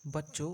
बच्चों,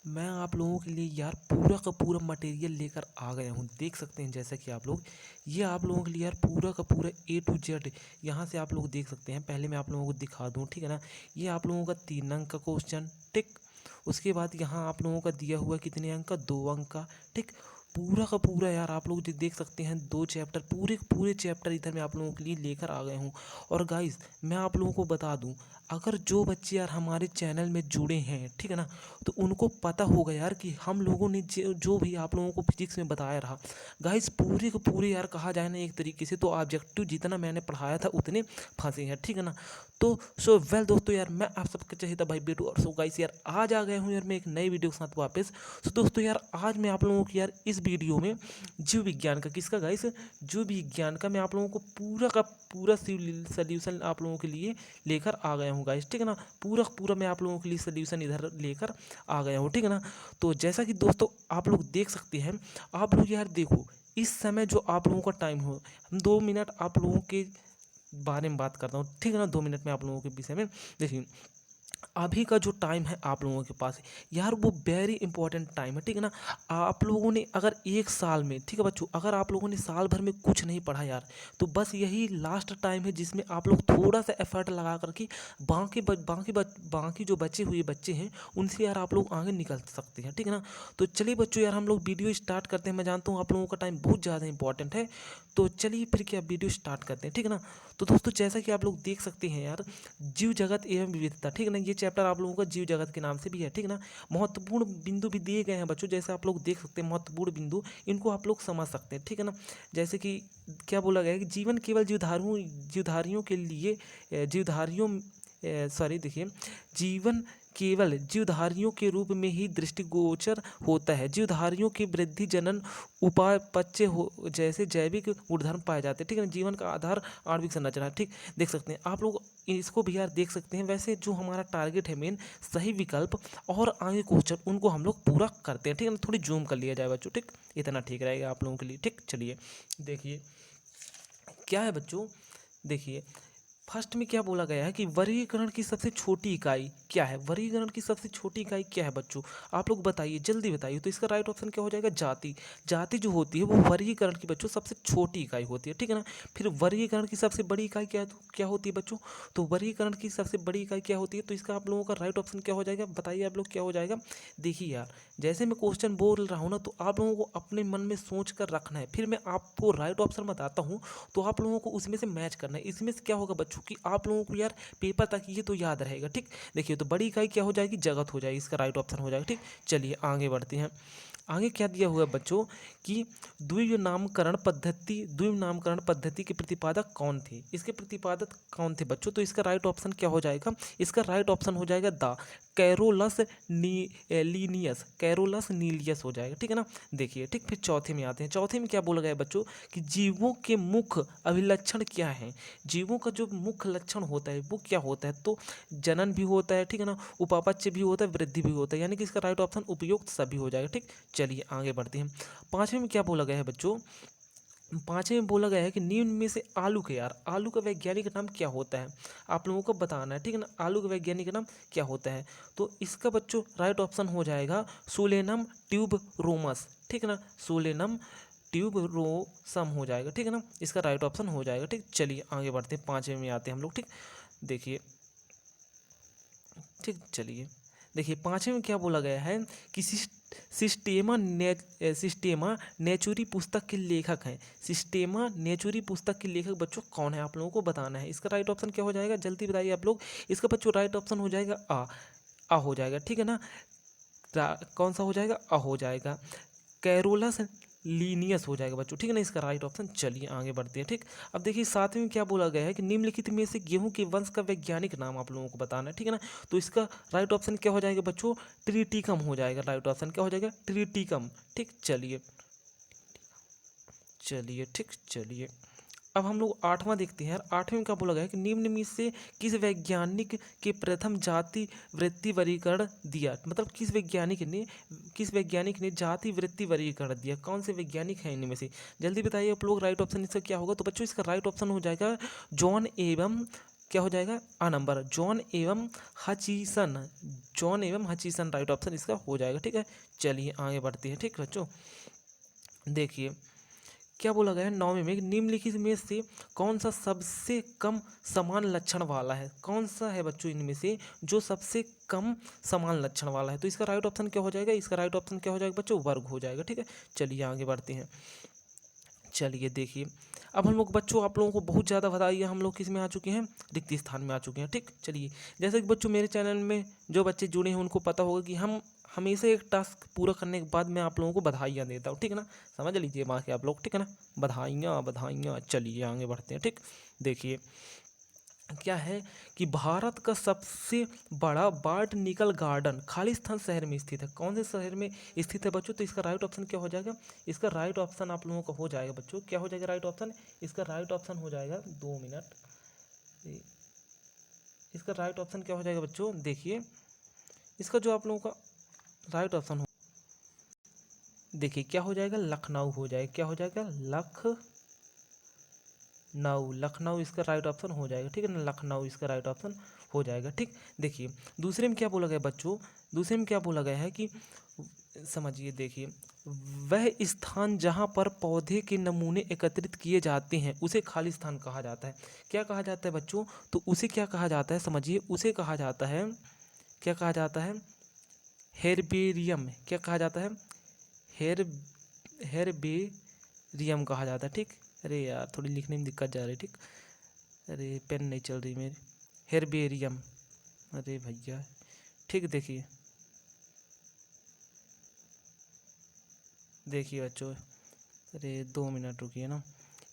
मैं आप लोगों के लिए यार पूरा का पूरा मटेरियल लेकर आ गया हूँ। देख सकते हैं जैसा कि आप लोग, ये आप लोगों के लिए यार पूरा का पूरा ए टू जेड यहाँ से आप लोग देख सकते हैं। पहले मैं आप लोगों को दिखा दूँ, ठीक है ना। ये आप लोगों का 3 अंक का क्वेश्चन, ठीक। उसके बाद यहाँ आप लोगों का दिया हुआ कितने अंक का, 2 अंक का, ठीक। पूरा का पूरा यार आप लोग देख सकते हैं, 2 चैप्टर, पूरे पूरे चैप्टर इधर मैं आप लोगों के लिए लेकर आ गया हूँ। और गाइस, मैं आप लोगों को बता दूँ, अगर जो बच्चे यार हमारे चैनल में जुड़े हैं, ठीक है ना, तो उनको पता होगा यार कि हम लोगों ने जो भी आप लोगों को फिजिक्स में बताया रहा, गाइस पूरे के पूरे यार कहा जाए ना एक तरीके से तो ऑब्जेक्टिव जितना मैंने पढ़ाया था उतने फंसे हैं, ठीक है ना। तो सो वेल दोस्तों, यार मैं आप सबका चाहिए था भाई बेटू। और सो गाइस यार आज आ गया हूँ यार मैं एक नई वीडियो के साथ वापस। तो दोस्तों यार आज मैं आप लोगों की यार इस वीडियो में जीव विज्ञान का, किसका गाइस, जीव विज्ञान का मैं आप लोगों को पूरा का पूरा सोल्यूशन आप लोगों के लिए लेकर आ गया हूँ गाइस, ठीक है ना। पूरा पूरा मैं आप लोगों के लिए सोल्यूशन इधर लेकर आ गया हूँ, ठीक है ना। तो जैसा कि दोस्तों आप लोग देख सकते हैं, आप लोग यार देखो, इस समय जो आप लोगों का टाइम हो, हम 2 मिनट आप लोगों के बारे में बात करता हूँ, ठीक है ना। 2 मिनट में आप लोगों के विषय में देखिए, अभी का जो टाइम है आप लोगों के पास यार वो वेरी इंपॉर्टेंट टाइम है, ठीक है ना। आप लोगों ने अगर एक साल में, ठीक है बच्चों, अगर आप लोगों ने साल भर में कुछ नहीं पढ़ा यार, तो बस यही लास्ट टाइम है जिसमें आप लोग थोड़ा सा एफर्ट लगा करके बाकी जो बचे हुए बच्चे हैं उनसे यार आप लोग आगे निकल सकते हैं, ठीक है ना। तो चलिए बच्चों यार हम लोग वीडियो स्टार्ट करते हैं। मैं जानता हूँ आप लोगों का टाइम बहुत ज़्यादा इंपॉर्टेंट है, तो चलिए फिर क्या वीडियो स्टार्ट करते हैं, ठीक है ना। तो दोस्तों जैसा कि आप लोग देख सकते हैं यार, जीव जगत एवं विविधता, ठीक है ना, ये चैप्टर आप लोगों का जीव जगत के नाम से भी है, ठीक है ना। महत्वपूर्ण बिंदु भी दिए गए हैं बच्चों, जैसे आप लोग देख सकते हैं महत्वपूर्ण बिंदु, इनको आप लोग समझ सकते हैं, ठीक है ना। जैसे कि क्या बोला गया है कि जीवन केवल जीवधारियों के लिए जीवधारियों सॉरी देखिए, जीवन केवल जीवधारियों के रूप में ही दृष्टिगोचर होता है। जीवधारियों की वृद्धि, जनन, उपापचय हो जैसे जैविक गुणधर्म पाए जाते हैं, ठीक है ना। जीवन का आधार आणविक संरचना, ठीक। देख सकते हैं आप लोग, इसको भी यार देख सकते हैं। वैसे जो हमारा टारगेट है मेन, सही विकल्प और आगे क्वेश्चन, उनको हम लोग पूरा करते हैं, ठीक है ना। थोड़ी जूम कर लिया जाए बच्चों, ठीक। इतना ठीक रहेगा आप लोगों के लिए, ठीक। चलिए देखिए क्या है बच्चों, देखिए फर्स्ट में क्या बोला गया है कि वर्गीकरण की सबसे छोटी इकाई क्या है। वर्गीकरण की सबसे छोटी इकाई क्या है बच्चों, आप लोग बताइए, जल्दी बताइए। तो इसका राइट ऑप्शन क्या हो जाएगा, जाति। जाति जो होती है वो वर्गीकरण की बच्चों सबसे छोटी इकाई होती है, ठीक है ना। फिर वर्गीकरण की सबसे बड़ी इकाई क्या होती है बच्चों, तो वर्गीकरण की सबसे बड़ी इकाई क्या होती है। तो इसका आप लोगों का राइट ऑप्शन क्या हो जाएगा, बताइए आप लोग क्या हो जाएगा। देखिए यार, जैसे मैं क्वेश्चन बोल रहा हूँ ना, तो आप लोगों को अपने मन में सोच कर रखना है, फिर मैं आपको राइट ऑप्शन बताता हूँ, तो आप लोगों को उसमें से मैच करना है। इसमें से क्या होगा बच्चों कि आप लोगों को यार पेपर तक ये तो याद रहेगा, ठीक। देखिए तो बड़ी इकाई क्या हो जाएगी, जगत हो जाएगी, इसका राइट ऑप्शन हो जाएगा, ठीक। चलिए आगे बढ़ते हैं। आगे क्या दिया हुआ है बच्चों कि द्विव नामकरण पद्धति के प्रतिपादक कौन थे। इसके प्रतिपादक कौन थे बच्चों, तो इसका राइट ऑप्शन क्या हो जाएगा, इसका राइट ऑप्शन हो जाएगा द कैरोलस लीनियस, कैरोलस नीलियस हो जाएगा, ठीक है ना। देखिए ठीक, फिर चौथे में आते हैं। चौथे में क्या बोला गया है बच्चों कि जीवों के मुख्य अभिलक्षण क्या है। जीवों का जो मुख्य लक्षण होता है वो क्या होता है, तो जनन भी होता है, ठीक है ना, उपापचय भी होता है, वृद्धि भी होता है, यानी कि इसका राइट ऑप्शन उपयुक्त सभी हो जाएगा, ठीक। चलिए आगे बढ़ते हैं। पांचवें में क्या बोला गया है बच्चों, पांचवें में बोला गया है कि निम्न में से आलू के, यार आलू का वैज्ञानिक नाम क्या होता है, आप लोगों को बताना है, ठीक है ना। आलू का वैज्ञानिक नाम क्या होता है, तो इसका बच्चों राइट ऑप्शन हो जाएगा सोलेनम ट्यूब रोमस, ठीक है ना। सोलेनम ट्यूब रोसम हो जाएगा, ठीक है ना, इसका राइट ऑप्शन हो जाएगा, ठीक। चलिए आगे बढ़ते हैं, पांचवें में आते हैं हम लोग, ठीक। देखिए ठीक, चलिए देखिए पांचवें में क्या बोला गया है कि सिस्टेमा नेचुरी पुस्तक के लेखक हैं। सिस्टेमा नेचुरी पुस्तक के लेखक बच्चों कौन है, आप लोगों को बताना है। इसका राइट ऑप्शन क्या हो जाएगा, जल्दी बताइए आप लोग। इसका बच्चों राइट ऑप्शन हो जाएगा आ हो जाएगा, ठीक है ना। कौन सा हो जाएगा, हो जाएगा, कैरोलस लीनियस हो जाएगा बच्चों, ठीक है ना, इसका राइट ऑप्शन। चलिए आगे बढ़ते हैं, ठीक। अब देखिए सातवें में क्या बोला गया है कि निम्नलिखित में से गेहूं के वंश का वैज्ञानिक नाम आप लोगों को बताना है, ठीक है ना। तो इसका राइट ऑप्शन क्या हो जाएगा बच्चों, ट्रिटिकम हो जाएगा, राइट ऑप्शन क्या हो जाएगा, ट्रिटिकम, ठीक। चलिए चलिए ठीक, चलिए अब हम लोग आठवां देखते हैं यार। आठवें में क्या बोला गया है कि निम्न में से किस वैज्ञानिक के प्रथम जाति वृत्ति वर्गीकरण दिया, मतलब किस वैज्ञानिक ने जाति वृत्ति वर्गीकरण दिया, कौन से वैज्ञानिक हैं इनमें से, जल्दी बताइए आप लोग। राइट ऑप्शन इसका क्या होगा, तो बच्चों इसका राइट ऑप्शन हो जाएगा जॉन एवं क्या हो जाएगा, आ नंबर, जॉन एवं हचीसन, जॉन एवं हचीसन राइट ऑप्शन इसका हो जाएगा। ठीक है, चलिए आगे बढ़ते हैं। ठीक बच्चों, देखिए क्या बोला गया है, 9वें में निम्नलिखित में से कौन सा सबसे कम समान लक्षण वाला है, कौन सा है बच्चों इनमें से जो सबसे कम समान लक्षण वाला है। तो इसका राइट ऑप्शन क्या हो जाएगा, इसका राइट ऑप्शन क्या हो जाएगा बच्चों, वर्ग हो जाएगा। ठीक है, चलिए आगे बढ़ते हैं। चलिए देखिए, अब हम लोग बच्चों आप लोगों को बहुत ज़्यादा बताइए, हम लोग किस में आ चुके हैं, रिक्त स्थान में आ चुके हैं। ठीक, चलिए जैसे कि बच्चों मेरे चैनल में जो बच्चे जुड़े हैं उनको पता होगा कि हम हमेशा एक टास्क पूरा करने के बाद मैं आप लोगों को बधाइयाँ देता हूँ। ठीक है ना, समझ लीजिए वहाँ के आप लोग। ठीक है ना, बधाइयाँ बधाइयाँ। चलिए आगे बढ़ते हैं। ठीक, देखिए क्या है कि भारत का सबसे बड़ा बॉटनिकल गार्डन खालिस्तान शहर में स्थित है। कौन से शहर में स्थित है बच्चों, तो इसका राइट ऑप्शन क्या हो जाएगा, इसका राइट ऑप्शन आप लोगों का हो जाएगा बच्चों, क्या हो जाएगा राइट ऑप्शन, इसका राइट ऑप्शन हो जाएगा, 2 मिनट, इसका राइट ऑप्शन क्या हो जाएगा बच्चों, देखिए इसका जो आप लोगों का राइट ऑप्शन हो, देखिए क्या हो जाएगा, लखनऊ हो जाएगा, क्या हो जाएगा, लखनऊ, लखनऊ इसका राइट ऑप्शन हो जाएगा। ठीक है ना, लखनऊ इसका राइट ऑप्शन हो जाएगा। ठीक, देखिए दूसरे में क्या बोला गया बच्चों, दूसरे में क्या बोला गया है कि समझिए, देखिए वह स्थान जहाँ पर पौधे के नमूने एकत्रित किए जाते हैं उसे खालिस्तान कहा जाता है। क्या कहा जाता है बच्चों, तो उसे क्या कहा जाता है, समझिए उसे कहा जाता है, क्या कहा जाता है, हेर्बेरियम, क्या कहा जाता है, हेर हेर्बेरियम कहा जाता है। ठीक, अरे यार थोड़ी लिखने में दिक्कत जा रही है। ठीक, अरे पेन नहीं चल रही मेरी, हेर्बेरियम, अरे भैया। ठीक, देखिए देखिए बच्चों, अरे 2 मिनट रुकिए ना,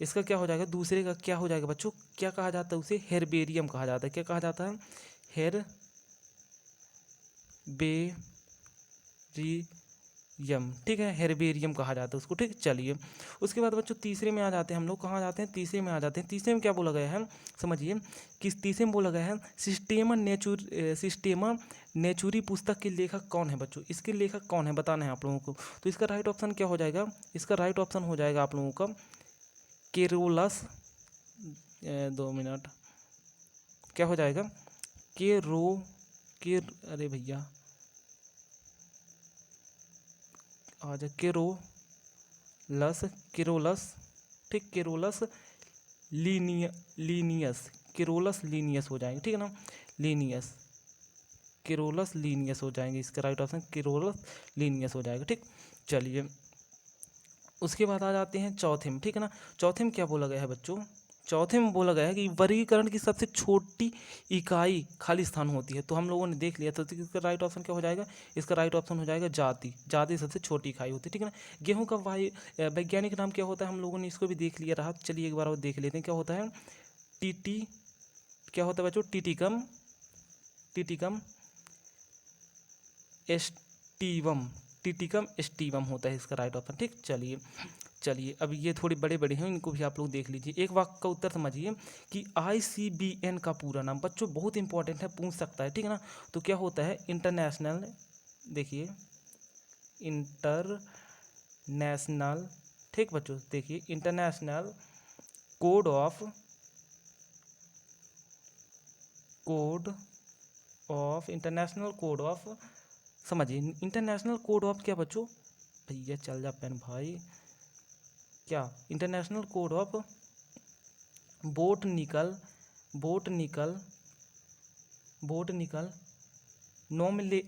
इसका क्या हो जाएगा, दूसरे का क्या हो जाएगा बच्चों, क्या कहा जाता है उसे, हेर्बेरियम कहा जाता है। क्या कहा जाता है, हेर्बेरियम। ठीक है, हेर्बेरियम कहा जाता है उसको। ठीक, चलिए उसके बाद बच्चों तीसरे में आ जाते हैं हम लोग, कहाँ जाते हैं, तीसरे में आ जाते हैं। तीसरे में क्या बोला गया है, समझिए कि तीसरे में बोला गया है सिस्टेमा नेचुरी पुस्तक के लेखक कौन है बच्चों, इसके लेखक कौन है बताना है आप लोगों को। तो इसका राइट ऑप्शन क्या हो जाएगा, इसका राइट ऑप्शन हो जाएगा आप लोगों का केरोलस, 2 मिनट, क्या हो जाएगा, केरो के, अरे भैया आ जाए, केरोलस, ठीक, लीनियस, केरोलस लीनियस हो जाएंगे। ठीक है ना, लीनियस, केरोलस लीनियस हो जाएंगे, इसका राइट ऑप्शन केरोलस लीनियस हो जाएगा। ठीक, चलिए उसके बाद आ जाते हैं चौथे में। ठीक है ना, चौथे में क्या बोला गया है बच्चों, चौथे में बोला गया है कि वर्गीकरण की सबसे छोटी इकाई खालिस्तान होती है। तो हम लोगों ने देख लिया, तो इसका राइट ऑप्शन क्या हो जाएगा, इसका राइट ऑप्शन हो जाएगा जाति, जाति सबसे छोटी इकाई होती है। ठीक है ना, गेहूं का वैज्ञानिक नाम क्या होता है, हम लोगों ने इसको भी देख लिया रहा। चलिए एक बार और देख लेते हैं, क्या होता है, टीटी, क्या होता है बच्चों, टीटिकम, टीटिकम एस्टीवम, टीटिकम एस्टीवम होता है इसका राइट ऑप्शन। ठीक, चलिए चलिए अब ये थोड़े बड़े बड़े हैं, इनको भी आप लोग देख लीजिए। एक वाक्य का उत्तर समझिए कि ICBN का पूरा नाम, बच्चों बहुत इंपॉर्टेंट है, पूछ सकता है। ठीक है ना, तो क्या होता है, इंटरनेशनल, देखिए इंटरनेशनल, ठीक बच्चों, देखिए international code of, international code of, समझिए इंटरनेशनल कोड ऑफ क्या बच्चों, भैया चल जा पेन भाई, क्या international code of botanical, botanical botanical नोमले,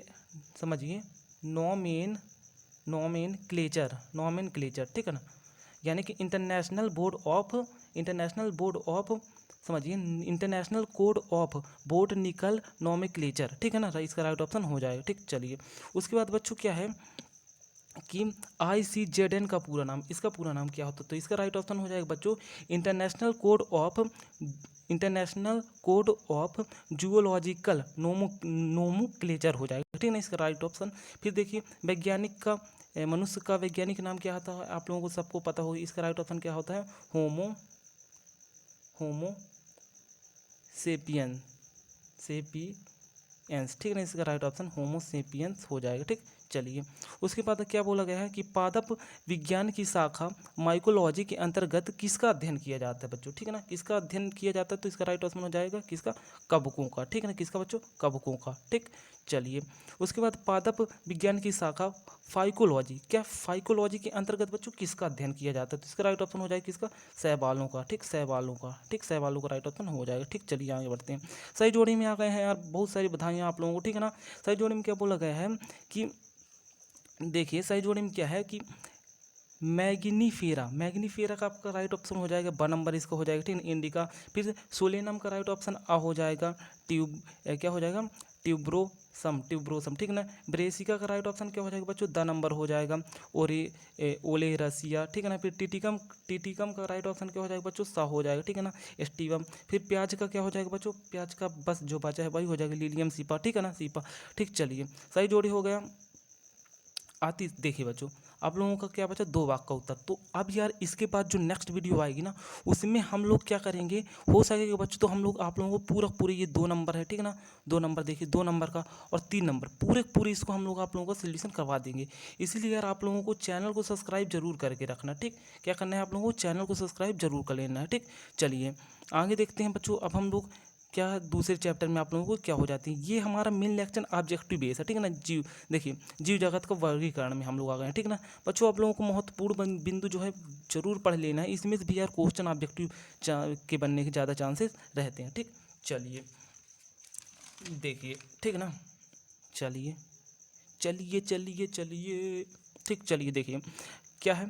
समझिए नोमेन, नोमेन क्लेचर। ठीक है ना, यानी कि इंटरनेशनल बोर्ड ऑफ, समझिए international code of botanical nomenclature. ठीक है ना, इसका राइट ऑप्शन हो जाएगा। ठीक, चलिए उसके बाद बच्चों क्या है कि ICZN का पूरा नाम, इसका पूरा नाम क्या होता है, तो इसका राइट ऑप्शन हो जाएगा बच्चों इंटरनेशनल कोड ऑफ जूलॉजिकल नोमोक्लेचर हो जाएगा। ठीक है ना, इसका राइट ऑप्शन। फिर देखिए वैज्ञानिक का, मनुष्य का वैज्ञानिक नाम क्या होता है, आप लोगों को सबको पता होगा, इसका राइट ऑप्शन क्या होता है, होमो सेपियंस। ठीक है ना, इसका राइट ऑप्शन होमो सेपियंस हो जाएगा। ठीक, चलिए उसके बाद क्या बोला गया है कि पादप विज्ञान की शाखा माइकोलॉजी के अंतर्गत किसका अध्ययन किया जाता है बच्चों, ठीक है ना, किसका अध्ययन किया जाता है, तो इसका राइट ऑप्शन हो जाएगा किसका, कवकों का, ठीक है ना, किसका बच्चों, कवकों का, ठीक। चलिए उसके बाद पादप विज्ञान की शाखा फाइकोलॉजी, क्या फाइकोलॉजी के अंतर्गत बच्चों किसका अध्ययन किया जाता है, तो इसका राइट ऑप्शन हो जाएगा किसका, शैवालों का, ठीक, शैवालों का, ठीक, शैवालों का राइट ऑप्शन हो जाएगा, ठीक। चलिए आगे बढ़ते हैं। सही जोड़ी में आ गए हैं यार, बहुत सारी बधाइयाँ आप लोगों को, ठीक है ना। सही जोड़ी में क्या बोला गया है कि देखिए सही जोड़ी में क्या है कि मैग्नीफेरा, मैग्नीफेरा का आपका राइट ऑप्शन हो जाएगा ब नंबर, इसका हो जाएगा, ठीक है, इंडिका। फिर सोलेनम का राइट ऑप्शन आ हो जाएगा, क्या हो जाएगा, ट्यूब्रोसम, ट्यूब्रोसम, ठीक है ना। ब्रेसिका का राइट ऑप्शन क्या हो जाएगा बच्चों, द नंबर हो जाएगा, ओलेरसिया, ठीक है ना। फिर टिटिकम, टिटिकम का राइट ऑप्शन क्या हो जाएगा बच्चों, सा हो जाएगा, ठीक है ना, एस्टिवम। फिर प्याज का क्या हो जाएगा बच्चों, प्याज का बस जो बचा है वही हो जाएगा, लिलियम सीपा, ठीक है ना, सीपा, ठीक। चलिए सही जोड़ी हो गया। आती देखिए बच्चों आप लोगों का क्या बचा, 2 वाक का उत्तर। तो अब यार इसके बाद जो नेक्स्ट वीडियो आएगी ना उसमें हम लोग क्या करेंगे, हो सकेगा बच्चों तो हम लोग आप लोगों को पूरे ये 2 नंबर है, ठीक है ना, 2 नंबर देखिए, 2 नंबर का और 3 नंबर पूरे इसको हम लोग आप लोगों का सोल्यूशन करवा देंगे। इसीलिए यार आप लोगों को चैनल को सब्सक्राइब जरूर करके रखना, ठीक। क्या करना है आप लोगों को, चैनल को सब्सक्राइब जरूर कर लेना है, ठीक। चलिए आगे देखते हैं बच्चों, अब हम लोग क्या दूसरे चैप्टर में आप लोगों को क्या हो जाती है, ये हमारा मेन लेक्चर ऑब्जेक्टिव बेस है, ठीक है ना। जीव देखिए जीव जगत का वर्गीकरण में हम लोग आ गए हैं, ठीक ना। बच्चों आप लोगों को महत्वपूर्ण बिंदु जो है जरूर पढ़ लेना है, इसमें से भी यार क्वेश्चन ऑब्जेक्टिव के बनने के ज़्यादा चांसेस रहते हैं, ठीक। चलिए देखिए, ठीक ना, चलिए चलिए चलिए चलिए, ठीक। चलिए देखिए क्या है,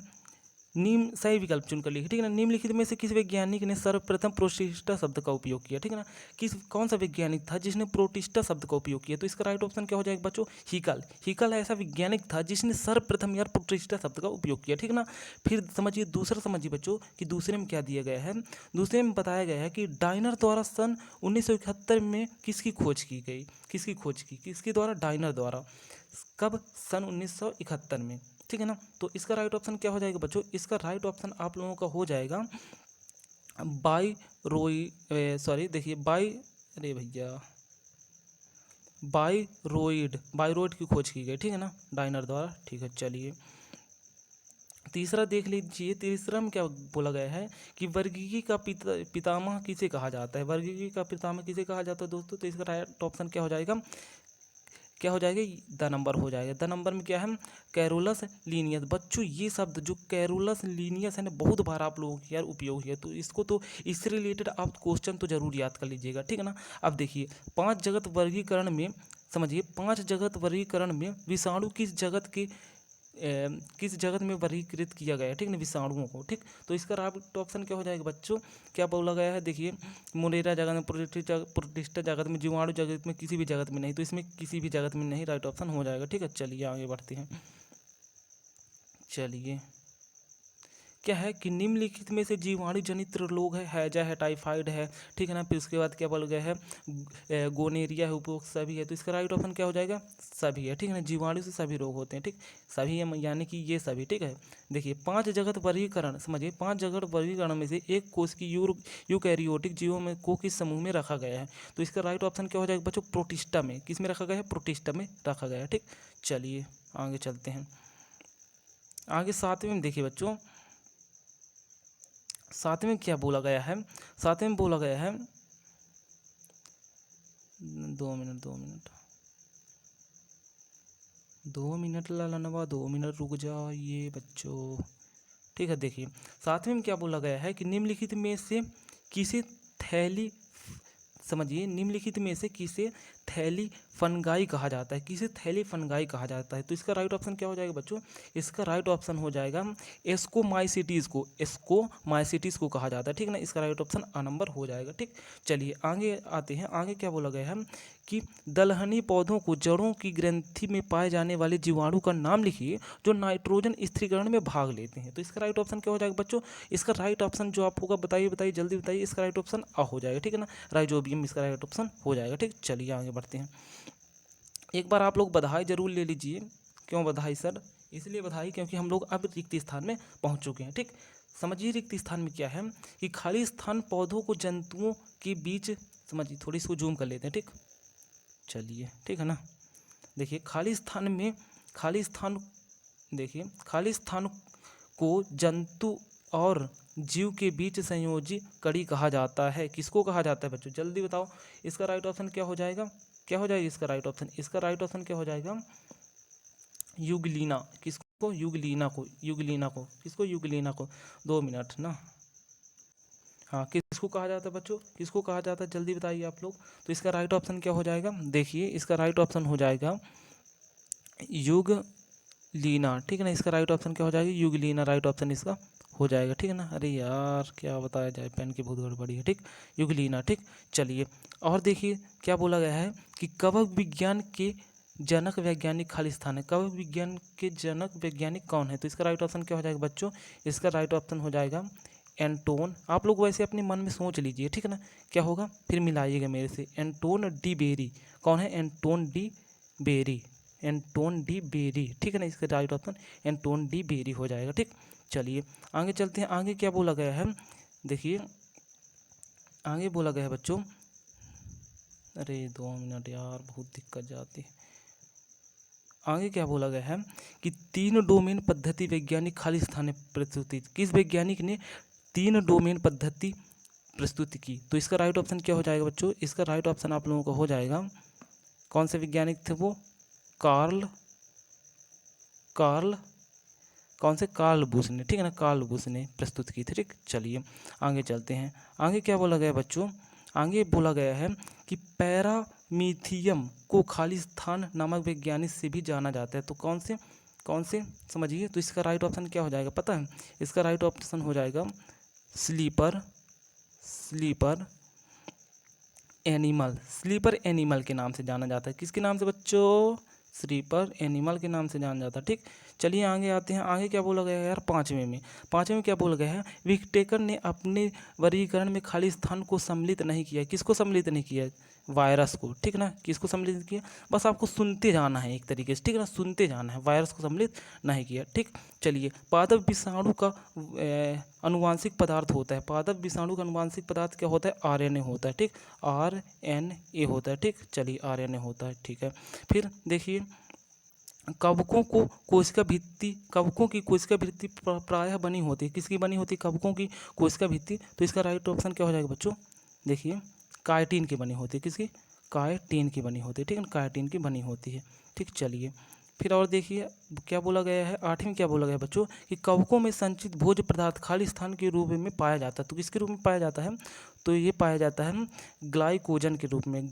निम्न सही विकल्प चुनकर लिखिए, ठीक है ना। निम्नलिखित में से किस वैज्ञानिक ने सर्वप्रथम प्रोटिस्टा शब्द का उपयोग किया, ठीक है ना। कौन सा वैज्ञानिक था जिसने प्रोटिस्टा शब्द का उपयोग किया, तो इसका राइट ऑप्शन क्या हो जाएगा बच्चों, हिकल। हिकल ऐसा वैज्ञानिक था जिसने सर्वप्रथम यार प्रोटिस्टा शब्द का उपयोग किया, ठीक है ना। फिर समझिए दूसरा, समझिए बच्चों कि दूसरे में क्या दिया गया है, दूसरे में बताया गया है कि डायनर द्वारा सन 1971 में किसकी खोज की गई, किसकी खोज की, किसके द्वारा, डायनर द्वारा, कब, सन 1971 में, ठीक है ना। तो इसका राइट ऑप्शन क्या हो जाएगा बच्चों, इसका राइट ऑप्शन आप लोगों का हो जाएगा देखिए अरे भैया बायरोइड की खोज की गई, ठीक है ना, डायनर द्वारा, ठीक है। चलिए तीसरा देख लीजिए, तीसरा में क्या बोला गया है कि वर्गीकी का पितामह किसे कहा जाता है, वर्गीकी का पितामह किसे कहा जाता है दोस्तों, तो इसका राइट ऑप्शन क्या हो जाएगा, क्या हो जाएगा, द नंबर हो जाएगा। द नंबर में क्या है, कैरोलस लीनियस। बच्चों ये शब्द जो कैरोलस लीनियस है ना बहुत बार आप लोगों की यार उपयोग है, तो इसको तो इससे रिलेटेड आप क्वेश्चन तो जरूर याद कर लीजिएगा, ठीक है ना। अब देखिए 5 जगत वर्गीकरण में, समझिए 5 जगत वर्गीकरण में विषाणु किस जगत में वर्गीकृत किया गया है, ठीक ना, विषाणुओं को, ठीक। तो इसका राइट ऑप्शन क्या हो जाएगा बच्चों, क्या बोला गया है, देखिए मोनेरा जगत में, प्रोटिस्टा जगत में, जीवाणु जगत में, किसी भी जगत में नहीं, तो इसमें किसी भी जगत में नहीं राइट ऑप्शन हो जाएगा, ठीक है। चलिए आगे बढ़ते हैं। चलिए क्या है कि निम्नलिखित में से जीवाणु जनित रोग है, हैजा है, टाइफाइड है, ठीक है ना। फिर उसके बाद क्या बोला गया है, गोनेरिया है, उपरोक्त सभी है, तो इसका राइट ऑप्शन क्या हो जाएगा, सभी है, ठीक है ना। जीवाणु से सभी रोग होते हैं, ठीक, सभी है यानी कि ये सभी, ठीक है। देखिए 5 जगत वर्गीकरण, समझिए 5 जगत वर्गीकरण में से एक कोष की यूकैरियोटिक जीवों में को किस समूह में रखा गया है, तो इसका राइट ऑप्शन क्या हो जाएगा बच्चों, प्रोटिस्टा में, किस में रखा गया है, प्रोटिस्टा में रखा गया है, ठीक। चलिए आगे चलते हैं। आगे 7वें में देखिए बच्चों, 7वें में क्या बोला गया है, 7वें में बोला गया है, 2 मिनट लालनवा, 2 मिनट रुक जाइए बच्चों, ठीक है। देखिए 7वें में क्या बोला गया है कि निम्नलिखित में से किसे थैली, समझिए निम्नलिखित में से किसे थैली फनगाई कहा जाता है, किसे थैली फनगाई कहा जाता है, तो इसका राइट ऑप्शन क्या हो जाएगा बच्चों, इसका राइट ऑप्शन हो जाएगा एस्कोमाइसिटीज़ को कहा जाता है, ठीक ना। इसका राइट ऑप्शन आ नंबर हो जाएगा, ठीक। चलिए आगे आते हैं। आगे क्या बोला गया है कि दलहनी पौधों को जड़ों की ग्रंथि में पाए जाने वाले जीवाणु का नाम लिखिए जो नाइट्रोजन स्थिरीकरण में भाग लेते हैं, तो इसका राइट ऑप्शन क्या हो जाएगा बच्चों, इसका राइट ऑप्शन जो आप होगा बताइए जल्दी बताइए, इसका राइट ऑप्शन आ हो जाएगा, ठीक है ना, राइजोबियम इसका राइट ऑप्शन हो जाएगा, ठीक। चलिए आगे बढ़ते हैं। एक बार आप लोग बधाई जरूर ले लीजिए, क्यों बधाई सर, इसलिए बधाई क्योंकि हम लोग अब रिक्त स्थान में पहुंच चुके हैं, ठीक। समझिए रिक्त स्थान में क्या है कि खाली स्थान पौधों को जंतुओं के बीच, समझिए थोड़ी इसको जूम कर लेते हैं, ठीक। चलिए ठीक है ना, देखिए खाली स्थान में खाली स्थान, देखिए खाली स्थान को जंतु और जीव के बीच संयोजी कड़ी कहा जाता है। किसको कहा जाता है बच्चों, जल्दी बताओ। इसका राइट ऑप्शन क्या हो जाएगा, क्या हो जाएगा इसका राइट ऑप्शन? इसका राइट ऑप्शन क्या हो जाएगा? युगलीना। किसको? युगलीना को। युगलीना को किसको? युगलीना को। 2 मिनट ना। हाँ, किसको कहा जाता है बच्चों, किसको कहा जाता है, जल्दी बताइए आप लोग। तो इसका राइट ऑप्शन क्या हो जाएगा? देखिए इसका राइट ऑप्शन हो जाएगा युगलीना, ठीक है ना। इसका राइट ऑप्शन क्या हो जाएगा? युगलीना राइट ऑप्शन इसका हो जाएगा, ठीक है ना। अरे यार क्या बताया जाए, पेन की बहुत गड़बड़ी है, ठीक। युगलीना, ठीक। चलिए और देखिए क्या बोला गया है कि कवक विज्ञान के जनक वैज्ञानिक खाली स्थान है। कवक विज्ञान के जनक वैज्ञानिक कौन है? तो इसका राइट ऑप्शन क्या हो जाएगा बच्चों? इसका राइट ऑप्शन हो जाएगा एंटोन। आप लोग वैसे अपने मन में सोच लीजिए, ठीक है ना, क्या होगा, फिर मिलाइएगा मेरे से। Anton de Bary. कौन है? Anton de Bary. Anton de Bary, ठीक है ना। इसका right option Anton de Bary हो जाएगा, ठीक। चलिए आगे चलते हैं। आगे क्या बोला गया है, देखिए आगे बोला गया है बच्चों, अरे 2 मिनट यार, बहुत दिक्कत जाती है। आगे क्या बोला गया है कि 3 डोमेन पद्धति वैज्ञानिक खाली स्थान प्रस्तुति। किस वैज्ञानिक ने 3 डोमेन पद्धति प्रस्तुति की? तो इसका राइट ऑप्शन क्या हो जाएगा बच्चों? इसका राइट ऑप्शन आप लोगों का हो जाएगा, कौन से वैज्ञानिक थे वो? कार्ल कौन से? कार्ल बुश ने, ठीक है ना। कार्ल बुश ने प्रस्तुत की थी, ठीक। चलिए आगे चलते हैं। आगे क्या बोला गया बच्चों? आगे बोला गया है कि पैरामीथियम को खाली स्थान नामक वैज्ञानिक से भी जाना जाता है। तो कौन से समझिए। तो इसका राइट ऑप्शन क्या हो जाएगा पता है? इसका राइट ऑप्शन हो जाएगा स्लीपर एनिमल के नाम से जाना जाता है। किसके नाम से बच्चों? स्लीपर एनिमल के नाम से जाना जाता है, ठीक। चलिए आगे आते हैं। आगे क्या बोला गया है यार, पाँचवें में क्या बोला गया है? विटेकर ने अपने वर्गीकरण में खाली स्थान को सम्मिलित नहीं किया। किसको सम्मिलित नहीं किया? वायरस को, ठीक ना। किसको सम्मिलित किया? बस आपको सुनते जाना है एक तरीके से, ठीक है ना, सुनते जाना है। वायरस को सम्मिलित नहीं किया, ठीक। चलिए पादप विषाणु का अनुवांशिक पदार्थ होता है। पादप विषाणु का अनुवांशिक पदार्थ क्या होता है? आरएनए होता है, ठीक। आरएनए होता है, ठीक। चलिए आरएनए होता है, ठीक है। फिर देखिए कवकों की कोशिका भित्ति प्रायः बनी होती है। किसकी बनी होती है? कवकों की कोशिका भित्ति। तो इसका राइट ऑप्शन क्या हो जाएगा बच्चों? देखिए काइटिन की बनी होती है। किसकी? काइटिन की बनी होती है, ठीक है, काइटिन की बनी होती है, ठीक। चलिए फिर और देखिए क्या बोला गया है, 8वें क्या बोला गया बच्चों कि कवकों में संचित भोज्य पदार्थ खाली स्थान के रूप में पाया जाता है। तो किसके रूप में पाया जाता है? तो ये पाया जाता है ग्लाइकोजन के रूप में।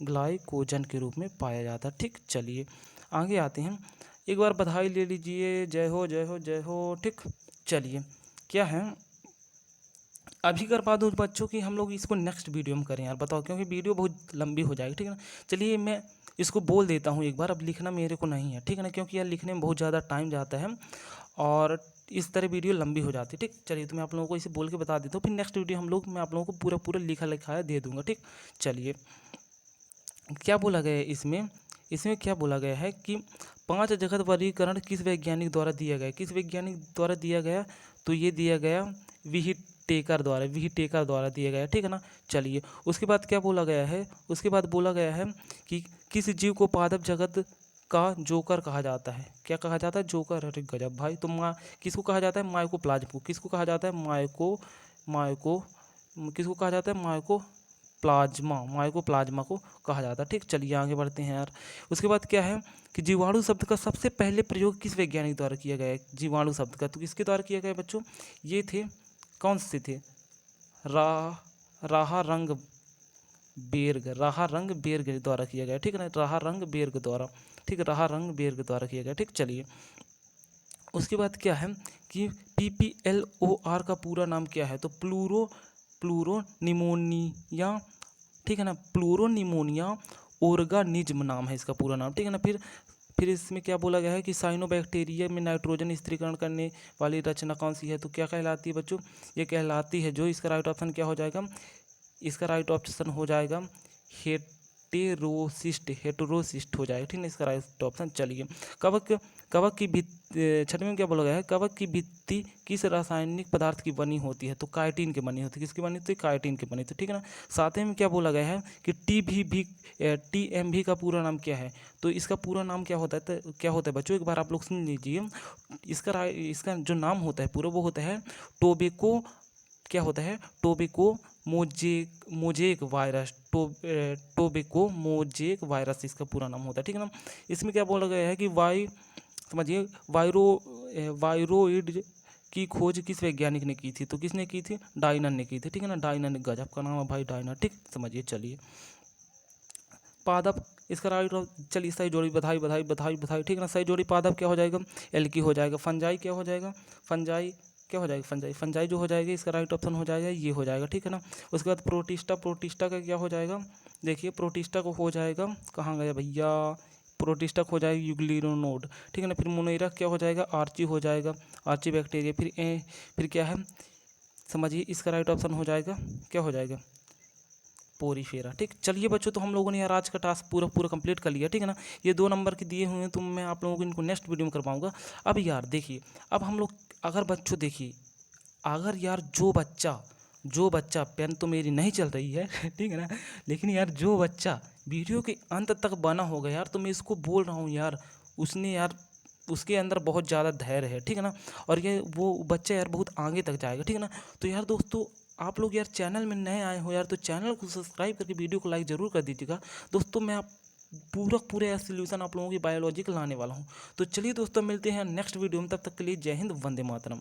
ग्लाइकोजन के रूप में पाया जाता है, ठीक। चलिए आगे आते हैं। एक बार बधाई ले लीजिए, जय हो जय हो जय हो, ठीक। चलिए क्या है, अभी करवा दूँ बच्चों की, हम लोग इसको नेक्स्ट वीडियो में करें यार, बताओ, क्योंकि वीडियो बहुत लंबी हो जाएगी, ठीक है ना। चलिए मैं इसको बोल देता हूँ एक बार, अब लिखना मेरे को नहीं है, ठीक है ना, क्योंकि यार लिखने में बहुत ज़्यादा टाइम जाता है और इस तरह वीडियो लंबी हो जाती है, ठीक। चलिए तो मैं आप लोगों को इसे बोल के बता देता हूँ, फिर नेक्स्ट वीडियो मैं आप लोगों को पूरा लिखा लिखाया दे दूँगा, ठीक। चलिए क्या बोला गया है इसमें क्या बोला गया है कि 5 जगत वर्गीकरण किस वैज्ञानिक द्वारा दिया गया? किस वैज्ञानिक द्वारा दिया गया? तो ये दिया गया विहिटेकर द्वारा दिया गया, ठीक है ना। चलिए उसके बाद क्या बोला गया है? उसके बाद बोला गया है कि किस जीव को पादप जगत का जोकर कहा जाता है? क्या कहा जाता है? जोकर। अरे गजब भाई। तो किसको कहा जाता है? माइकोप्लाज्म को। किसको कहा जाता है? किसको कहा जाता है? माइकोप्लाज्मा को कहा जाता है, ठीक। चलिए आगे बढ़ते हैं यार। उसके बाद क्या है कि जीवाणु शब्द का सबसे पहले प्रयोग किस वैज्ञानिक द्वारा किया गया है? जीवाणु शब्द का तो किसके द्वारा किया गया बच्चों? ये थे, कौन से थे? राहा रंग बेर्ग द्वारा किया गया, ठीक है ना। राहा रंग बेर्ग द्वारा, ठीक। राहा रंग बेर्ग द्वारा किया गया, ठीक। चलिए उसके बाद क्या है कि PPLOR का पूरा नाम क्या है? तो प्लूरोनिमोनिया, ठीक है ना। प्लूरोनिमोनिया ऑर्गेनिज्म नाम है इसका पूरा नाम, ठीक है ना। फिर इसमें क्या बोला गया है कि साइनोबैक्टीरिया में नाइट्रोजन स्थिरीकरण करने वाली रचना कौन सी है? तो क्या कहलाती है बच्चों? ये कहलाती है जो, इसका राइट ऑप्शन क्या हो जाएगा? इसका राइट ऑप्शन हो जाएगा हेटेरोसिस्ट हो जाएगा, ठीक है। इसका राइट ऑप्शन। चलिए, कवक की भित्ति, छठवें में क्या बोला गया है, कवक की भित्ति किस रासायनिक पदार्थ की बनी होती है, तो काइटिन की बनी होती है। किसकी बनी होती है, काइटिन की बनी होती है, ठीक है ना। सातवें में क्या बोला गया है कि TMV का पूरा नाम क्या है, तो इसका पूरा नाम क्या होता है, तो क्या होता है बच्चों, एक बार आप लोग सुन लीजिए। इसका जो नाम होता है पूरा, वो होता है टोबैको, क्या होता है, tobacco mosaic virus, tobacco mosaic virus इसका पूरा नाम होता है, ठीक है ना। इसमें क्या बोला गया है कि समझिए, वायरोइड की खोज किस वैज्ञानिक ने की थी, तो किसने की थी, डायनर ने की थी, ठीक है ना। डायनर, गजब का नाम है भाई, डायनर, ठीक, समझिए। चलिए, पादप, इसका राइट, चलिए सही जोड़ी, बधाई बधाई बधाई बधाई, ठीक है ना। सही जोड़ी पादप क्या हो जाएगा, एल्की हो जाएगा। फंजाई क्या हो जाएगा, फंजाई क्या हो जाएगा, फंजाई जो हो जाएगी, इसका राइट ऑप्शन हो जाएगा, ये हो जाएगा, ठीक है ना। उसके बाद प्रोटिस्टा का क्या हो जाएगा, देखिए प्रोटिस्टा को हो जाएगा, कहाँ गया भैया, प्रोटिस्टा हो जाएगा यूग्लिनोड, ठीक है ना। फिर मोनेरा क्या हो जाएगा, आर्ची हो जाएगा, आर्ची बैक्टीरिया। फिर क्या है, समझिए, इसका राइट ऑप्शन हो जाएगा, क्या हो जाएगा, पोरीफेरा, ठीक। चलिए बच्चों, तो हम लोगों ने यार आज का टास्क पूरा कंप्लीट कर लिया, ठीक है ना। ये 2 नंबर के दिए हुए हैं, तो मैं आप लोगों को इनको नेक्स्ट वीडियो में करवाऊंगा। अब यार देखिए, अब हम लोग, अगर बच्चों देखिए, अगर यार जो बच्चा पेन तो मेरी नहीं चल रही है ठीक है ना, लेकिन यार जो बच्चा वीडियो के अंत तक बना होगा यार, तो मैं इसको बोल रहा हूँ यार, उसने यार, उसके अंदर बहुत ज़्यादा धैर्य है, ठीक है ना। और ये वो बच्चा यार बहुत आगे तक जाएगा, ठीक है ना। तो यार दोस्तों, आप लोग यार चैनल में नए आए हो यार, तो चैनल को सब्सक्राइब करके वीडियो को लाइक ज़रूर कर दीजिएगा दोस्तों। मैं आप पूरा सोल्यूशन आप लोगों की बायोलॉजी का लाने वाला हूँ। तो चलिए दोस्तों, मिलते हैं नेक्स्ट वीडियो में, तब तक के लिए जय हिंद, वंदे मातरम।